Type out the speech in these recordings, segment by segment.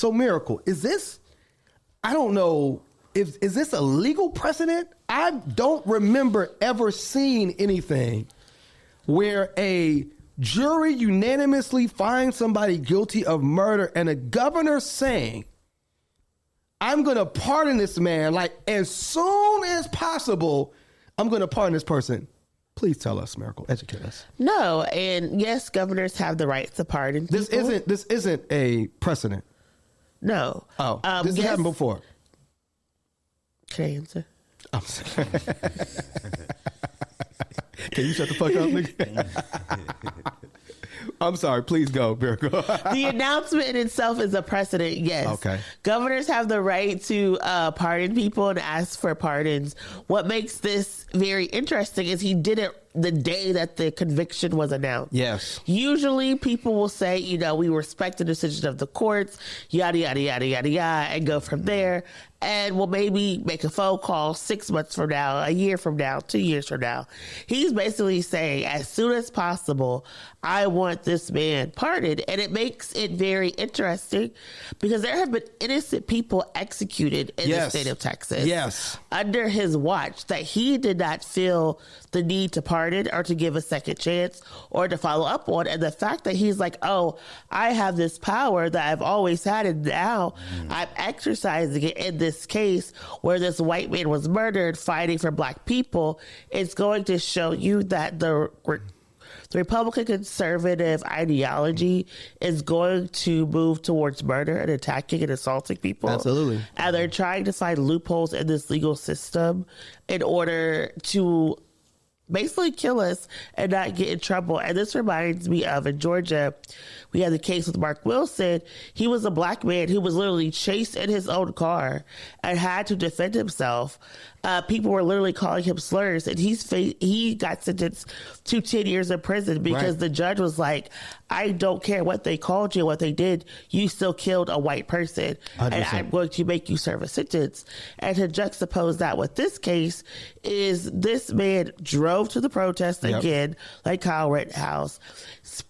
So Miracle, is this, I don't know, is this a legal precedent? I don't remember ever seeing anything where a jury unanimously finds somebody guilty of murder and a governor saying, I'm going to pardon this man, like as soon as possible, I'm going to pardon this person. Please tell us, Miracle, educate us. No, and yes, governors have the right to pardon people. This isn't a precedent. No. Oh, this has happened before. Can I answer? I'm sorry. Can you shut the fuck up, nigga? I'm sorry. Please go, Miracle. The announcement in itself is a precedent, yes. Okay. Governors have the right to pardon people and ask for pardons. What makes this very interesting is he did it the day that the conviction was announced. Yes. Usually people will say, you know, we respect the decision of the courts, yada, yada, yada, yada, yada, and go from there. And we'll maybe make a phone call 6 months from now, a year from now, 2 years from now. He's basically saying, as soon as possible, I want this man pardoned. And it makes it very interesting because there have been innocent people executed in the state of Texas. Yes. Under his watch that he did not feel the need to pardon or to give a second chance or to follow up on. And the fact that he's like, oh, I have this power that I've always had and now I'm exercising it in this case where this white man was murdered fighting for black people, it's going to show you that the Republican conservative ideology is going to move towards murder and attacking and assaulting people. Absolutely. And they're trying to find loopholes in this legal system in order to basically kill us and not get in trouble. And this reminds me of in Georgia, we had the case with Mark Wilson. He was a black man who was literally chased in his own car and had to defend himself. People were literally calling him slurs, and he got sentenced to 10 years in prison because the judge was like, I don't care what they called you, what they did, you still killed a white person, 100%. And I'm going to make you serve a sentence. And to juxtapose that with this case is this man drove to the protest again, like Kyle Rittenhouse,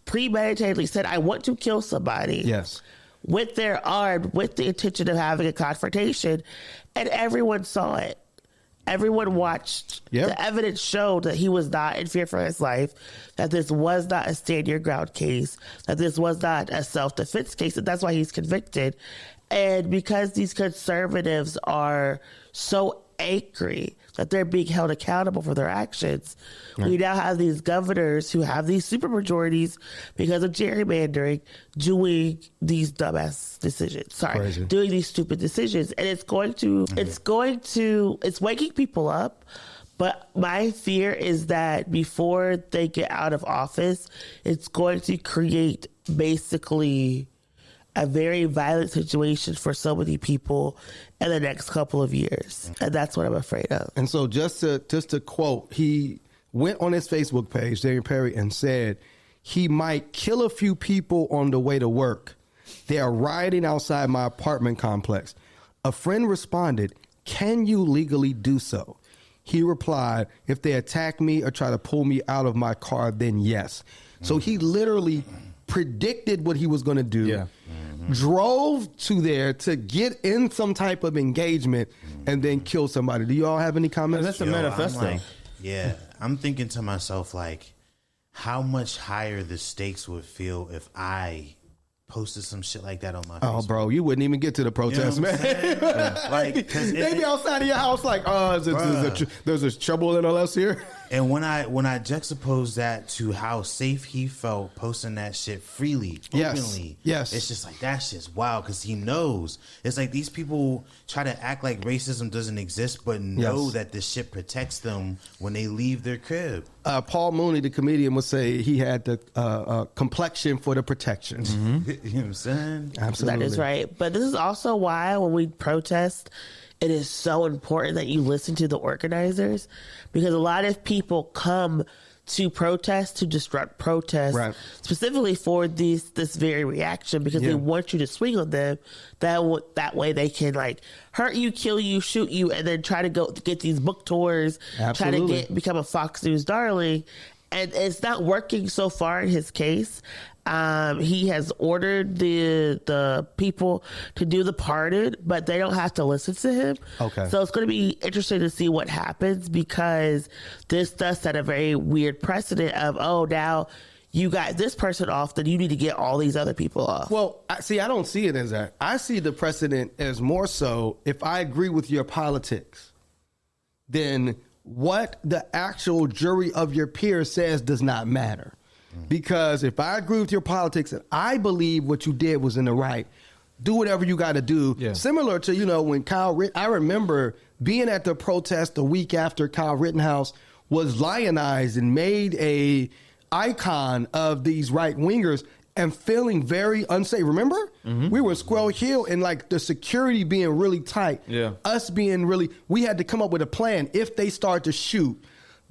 premeditatedly said, I want to kill somebody. Yes. With their arm, with the intention of having a confrontation, and everyone saw it. Everyone watched. Yep. The evidence showed that he was not in fear for his life, that this was not a stand your ground case, that this was not a self-defense case, and that's why he's convicted. And because these conservatives are so angry that they're being held accountable for their actions, we now have these governors who have these supermajorities because of gerrymandering doing these dumbass decisions. Crazy. Doing these stupid decisions. And it's waking people up. But my fear is that before they get out of office, it's going to create basically a very violent situation for so many people in the next couple of years. And that's what I'm afraid of. And so just to quote, he went on his Facebook page, Damian Perry, and said he might kill a few people on the way to work. They are rioting outside my apartment complex. A friend responded, can you legally do so? He replied, if they attack me or try to pull me out of my car, then yes. So he literally predicted what he was going to do, drove to there to get in some type of engagement, and then kill somebody. Do you all have any comments? That's a manifesto. I'm thinking to myself, like, how much higher the stakes would feel if I posted some shit like that on my Facebook. Oh, bro, you wouldn't even get to the protest, You know what I'm man. Like, they be outside of your house like, there's a trouble in us here. And when I juxtapose that to how safe he felt posting that shit freely, openly, it's just like, that shit's wild because he knows. It's like these people try to act like racism doesn't exist, but know that this shit protects them when they leave their crib. Paul Mooney, the comedian, would say he had the complexion for the protection. You know what I'm saying? Absolutely. That is right. But this is also why when we protest, it is so important that you listen to the organizers, because a lot of people come to protest, to disrupt protests, specifically for this very reaction, because they want you to swing on them. That way they can like hurt you, kill you, shoot you, and then try to go get these book tours, try to become a Fox News darling. and it's not working so far in his case. He has ordered the people to do the pardon, but they don't have to listen to him. Okay. So it's going to be interesting to see what happens, because this does set a very weird precedent of, oh, now you got this person off, then you need to get all these other people off. Well, I don't see it as that. I see the precedent as more so, if I agree with your politics, then what the actual jury of your peers says does not matter. Because if I agree with your politics and I believe what you did was in the right, do whatever you got to do. Yeah. Similar to, when I remember being at the protest the week after Kyle Rittenhouse was lionized and made a icon of these right wingers and feeling very unsafe. Remember? Mm-hmm. We were in Squirrel Hill and like the security being really tight. Yeah. Us being we had to come up with a plan. If they start to shoot,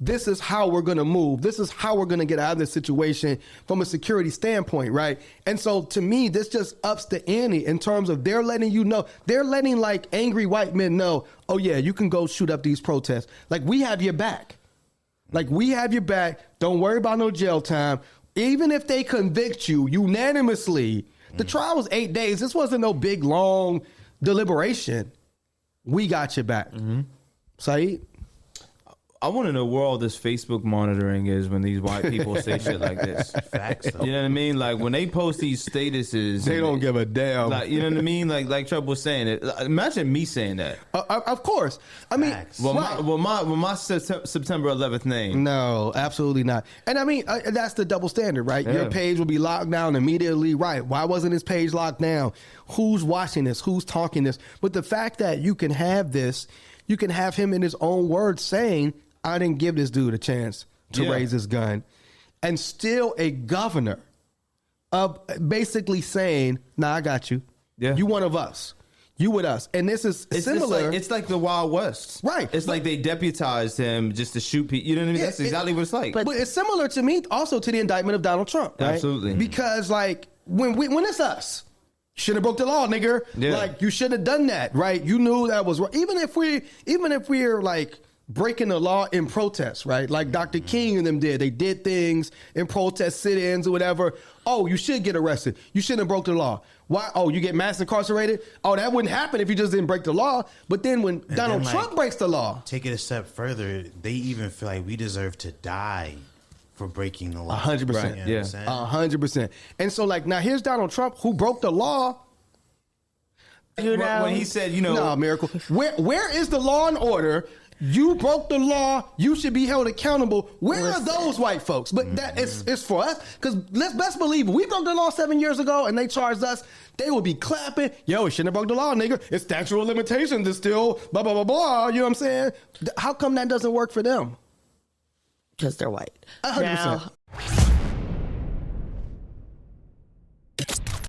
this is how we're going to move. This is how we're going to get out of this situation from a security standpoint, right? And so to me, this just ups the ante in terms of they're letting you know, they're letting like angry white men know, oh yeah, you can go shoot up these protests. Like we have your back. Like we have your back. Don't worry about no jail time. Even if they convict you unanimously, the trial was 8 days. This wasn't no big, long deliberation. We got your back. Mm-hmm. Saeed? I want to know where all this Facebook monitoring is when these white people say shit like this. Facts, though. You know what I mean? Like when they post these statuses, they don't give a damn. Like, you know what I mean? Like Trump was saying it. Imagine me saying that. Of course. I mean, my September 11th name. No, absolutely not. And I mean, that's the double standard, right? Yeah. Your page will be locked down immediately, right? Why wasn't his page locked down? Who's watching this? Who's talking this? But the fact that you can have this, you can have him in his own words saying, I didn't give this dude a chance to raise his gun. And still a governor of basically saying, nah, I got you. Yeah. You one of us. You with us. And this is similar. It's like the Wild West. Right. It's like they deputized him just to shoot people. You know what I mean? That's exactly what it's like. But it's similar to me also to the indictment of Donald Trump. Right? Absolutely. Because like when it's us, you shouldn't have broke the law, nigga. Yeah. Like you shouldn't have done that, right? You knew that was wrong. Even if we're like breaking the law in protest, right? Like Dr. King and them did. They did things in protest sit-ins or whatever. Oh, you should get arrested. You shouldn't have broke the law. Why? Oh, you get mass incarcerated? Oh, that wouldn't happen if you just didn't break the law. But then when Donald Trump breaks the law. Take it a step further. They even feel like we deserve to die for breaking the law. 100%. Right. You know 100%. And so like now here's Donald Trump who broke the law. When he said, no, Miracle. Where is the law and order? You broke the law. You should be held accountable. Where are those white folks? But that it's for us. Because let's best believe it. We broke the law 7 years ago and they charged us. They would be clapping. Yo, we shouldn't have broke the law, nigga. It's statute of limitations. It's still blah, blah, blah, blah. You know what I'm saying? How come that doesn't work for them? Because they're white. 100%. Now,